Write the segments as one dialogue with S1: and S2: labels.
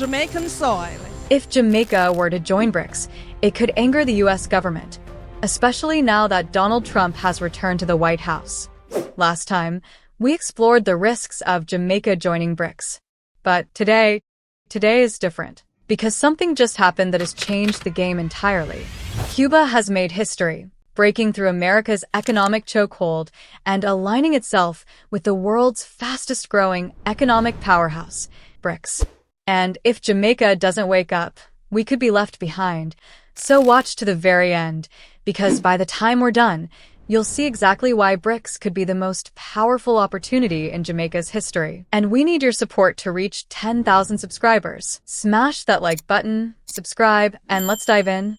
S1: Jamaican soil.
S2: If Jamaica were to join BRICS, it could anger the U.S. government, especially now that Donald Trump has returned to the White House. Last time, we explored the risks of Jamaica joining BRICS. But today is different, because something just happened that has changed the game entirely. Cuba has made history, breaking through America's economic chokehold and aligning itself with the world's fastest-growing economic powerhouse, BRICS. And if Jamaica doesn't wake up, we could be left behind. So watch to the very end, because by the time we're done, you'll see exactly why BRICS could be the most powerful opportunity in Jamaica's history. And we need your support to reach 10,000 subscribers. Smash that like button, subscribe, and let's dive in.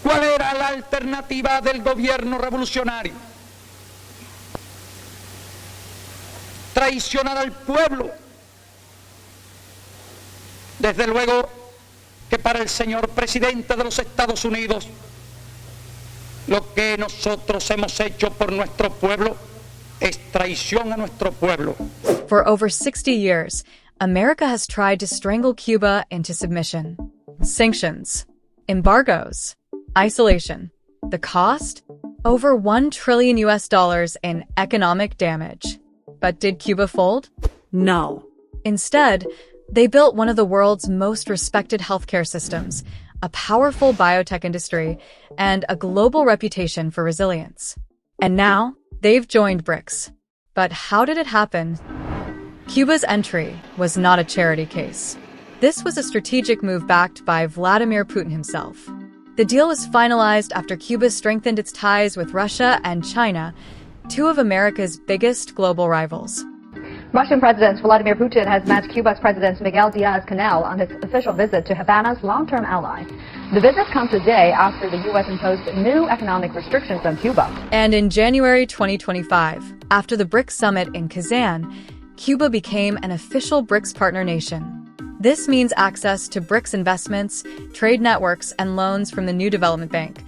S3: ¿Cuál era la alternativa del gobierno revolucionario? Traicionar al pueblo. Desde luego que para el señor presidente de los Estados Unidos, lo que nosotros hemos hecho por nuestro pueblo es traición a nuestro pueblo.
S2: For over 60 years, America has tried to strangle Cuba into submission. Sanctions, embargoes, isolation. The cost? Over $1 trillion in economic damage. But did Cuba fold?
S1: No.
S2: Instead, they built one of the world's most respected healthcare systems, a powerful biotech industry, and a global reputation for resilience. And now, they've joined BRICS. But how did it happen? Cuba's entry was not a charity case. This was a strategic move backed by Vladimir Putin himself. The deal was finalized after Cuba strengthened its ties with Russia and China, two of America's biggest global rivals.
S4: Russian President Vladimir Putin has met Cuba's President Miguel Diaz-Canel on his official visit to Havana's long-term ally. The visit comes a day after the U.S. imposed new economic restrictions on Cuba.
S2: And in January 2025, after the BRICS summit in Kazan, Cuba became an official BRICS partner nation. This means access to BRICS investments, trade networks, and loans from the new development bank,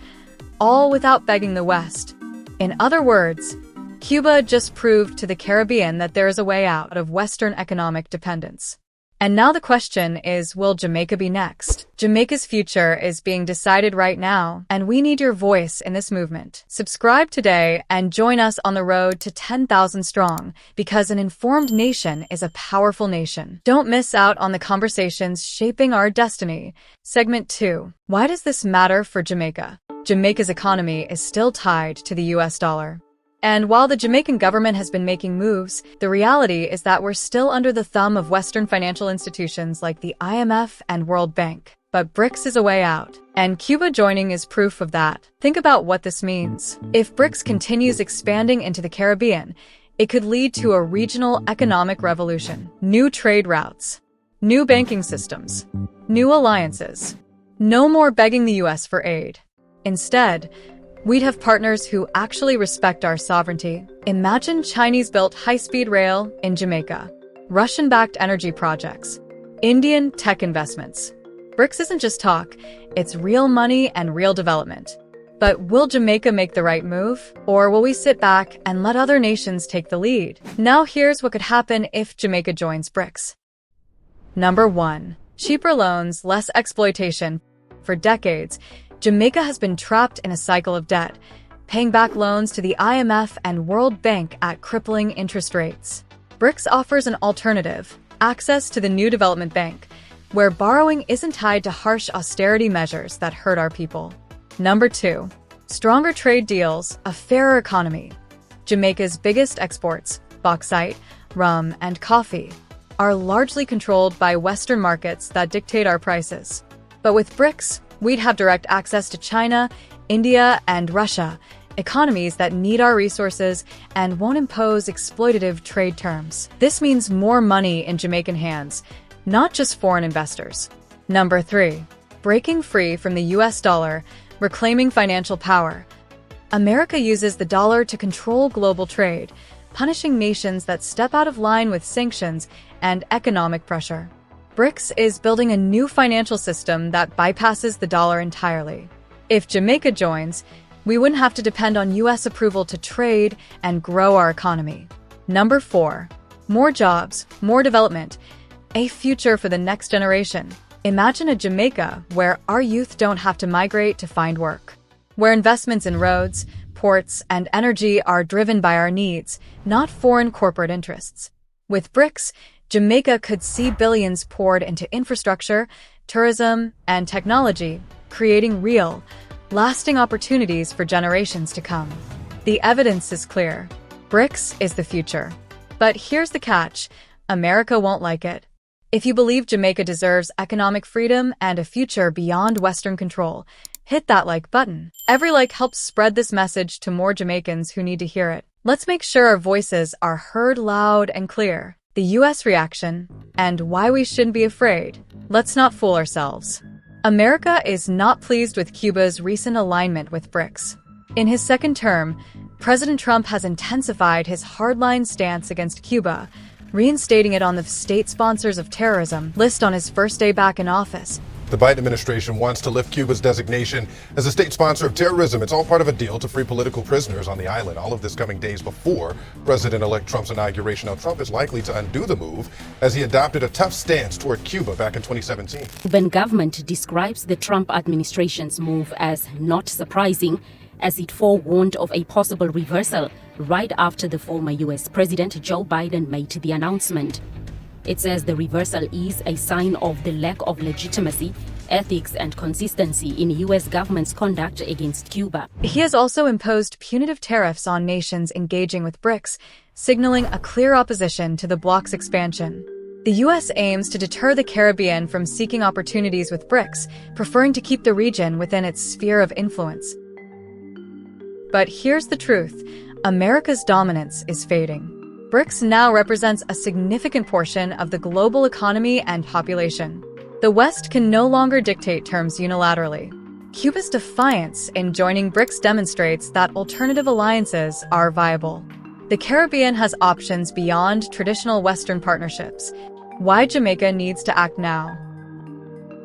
S2: all without begging the West. In other words, Cuba just proved to the Caribbean that there is a way out of Western economic dependence. And now the question is, will Jamaica be next? Jamaica's future is being decided right now, and we need your voice in this movement. Subscribe today and join us on the road to 10,000 strong, because an informed nation is a powerful nation. Don't miss out on the conversations shaping our destiny. Segment 2. Why does this matter for Jamaica? Jamaica's economy is still tied to the US dollar. And while the Jamaican government has been making moves, the reality is that we're still under the thumb of Western financial institutions like the IMF and World Bank. But BRICS is a way out, and Cuba joining is proof of that. Think about what this means. If BRICS continues expanding into the Caribbean, it could lead to a regional economic revolution. New trade routes, new banking systems, new alliances. No more begging the US for aid. Instead, we'd have partners who actually respect our sovereignty. Imagine Chinese-built high-speed rail in Jamaica, Russian-backed energy projects, Indian tech investments. BRICS isn't just talk, it's real money and real development. But will Jamaica make the right move? Or will we sit back and let other nations take the lead? Now here's what could happen if Jamaica joins BRICS. Number 1. Cheaper loans, less exploitation. For decades, Jamaica has been trapped in a cycle of debt, paying back loans to the IMF and World Bank at crippling interest rates. BRICS offers an alternative, access to the new development bank, where borrowing isn't tied to harsh austerity measures that hurt our people. Number 2. Stronger trade deals, a fairer economy. Jamaica's biggest exports, bauxite, rum, and coffee, are largely controlled by Western markets that dictate our prices. But with BRICS, we'd have direct access to China, India, and Russia, economies that need our resources and won't impose exploitative trade terms. This means more money in Jamaican hands, not just foreign investors. Number 3. Breaking free from the US dollar, reclaiming financial power. America uses the dollar to control global trade, punishing nations that step out of line with sanctions and economic pressure. BRICS is building a new financial system that bypasses the dollar entirely. If Jamaica joins, We wouldn't have to depend on US approval to trade and grow our economy. Number 4. More jobs, more development, a future for the next generation. Imagine a Jamaica where our youth don't have to migrate to find work, where investments in roads, ports, and energy are driven by our needs, not foreign corporate interests. With BRICS, Jamaica could see billions poured into infrastructure, tourism, and technology, creating real, lasting opportunities for generations to come. The evidence is clear. BRICS is the future. But here's the catch: America won't like it. If you believe Jamaica deserves economic freedom and a future beyond Western control, hit that like button. Every like helps spread this message to more Jamaicans who need to hear it. Let's make sure our voices are heard loud and clear. The US reaction, and why we shouldn't be afraid. Let's not fool ourselves. America is not pleased with Cuba's recent alignment with BRICS. In his second term, President Trump has intensified his hardline stance against Cuba, reinstating it on the state sponsors of terrorism list on his first day back in office.
S5: The Biden administration wants to lift Cuba's designation as a state sponsor of terrorism. It's all part of a deal to free political prisoners on the island. All of this coming days before President-elect Trump's inauguration. Now, Trump is likely to undo the move as he adopted a tough stance toward Cuba back in 2017.
S6: Cuban government describes the Trump administration's move as not surprising, as it forewarned of a possible reversal right after the former U.S. President Joe Biden made the announcement. It says the reversal is a sign of the lack of legitimacy, ethics, and consistency in U.S. government's conduct against Cuba.
S2: He has also imposed punitive tariffs on nations engaging with BRICS, signaling a clear opposition to the bloc's expansion. The U.S. aims to deter the Caribbean from seeking opportunities with BRICS, preferring to keep the region within its sphere of influence. But here's the truth: America's dominance is fading. BRICS now represents a significant portion of the global economy and population. The West can no longer dictate terms unilaterally. Cuba's defiance in joining BRICS demonstrates that alternative alliances are viable. The Caribbean has options beyond traditional Western partnerships. Why Jamaica needs to act now?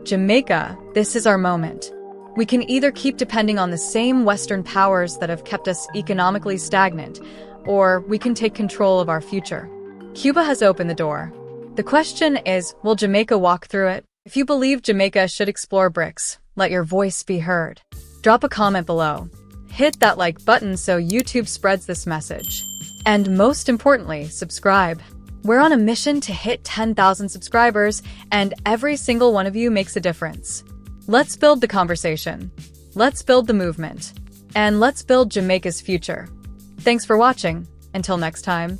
S2: Jamaica, this is our moment. We can either keep depending on the same Western powers that have kept us economically stagnant, or we can take control of our future. Cuba has opened the door. The question is, will Jamaica walk through it? If you believe Jamaica should explore BRICS, let your voice be heard. Drop a comment below. Hit that like button so YouTube spreads this message. And most importantly, subscribe. We're on a mission to hit 10,000 subscribers, and every single one of you makes a difference. Let's build the conversation. Let's build the movement. And let's build Jamaica's future. Thanks for watching. Until next time.